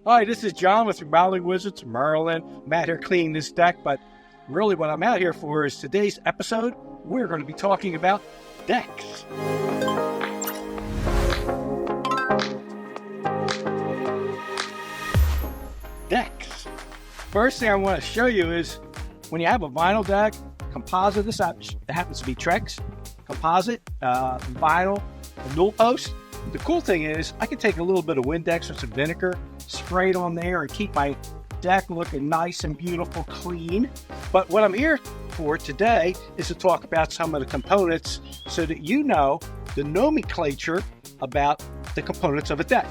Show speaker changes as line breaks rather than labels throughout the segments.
Hi, this is John with Remodeling Wizards, Maryland. I'm out here cleaning this deck, but really what I'm out here for is today's episode. We're going to be talking about decks. Decks. First thing I want to show you is when you have a vinyl deck, composite, this happens to be Trex, composite, vinyl, a dual post. The cool thing is I can take a little bit of Windex or some vinegar, spray it on there and keep my deck looking nice and beautiful, clean. But what I'm here for today is to talk about some of the components so that you know the nomenclature about the components of a deck.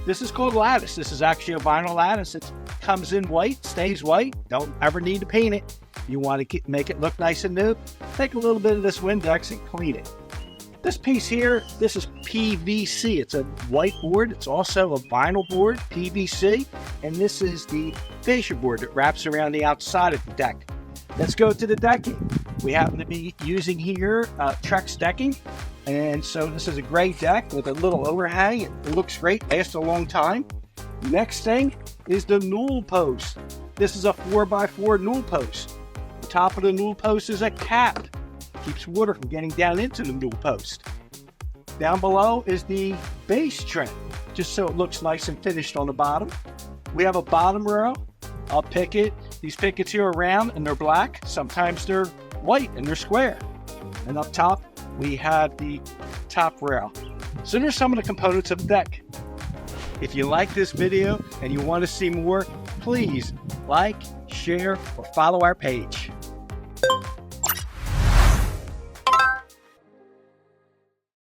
This is called lattice. This is actually a vinyl lattice. It comes in white, stays white. Don't ever need to paint it. You want to make it look nice and new, take a little bit of this Windex and clean it. This piece here, this is PVC. It's a white board. It's also a vinyl board, PVC. And this is the fascia board that wraps around the outside of the deck. Let's go to the decking. We happen to be using here Trex decking. And so this is a gray deck with a little overhang. It looks great, lasts a long time. Next thing is the newel post. This is a 4x4 newel post. The top of the newel post is a cap. Keeps water from getting down into the newel post. Down below is the base trim, just so it looks nice and finished on the bottom. We have a bottom rail, a picket. These pickets here are round and they're black. Sometimes they're white and they're square. And up top, we have the top rail. So there's some of the components of the deck. If you like this video and you want to see more, please like, share, or follow our page.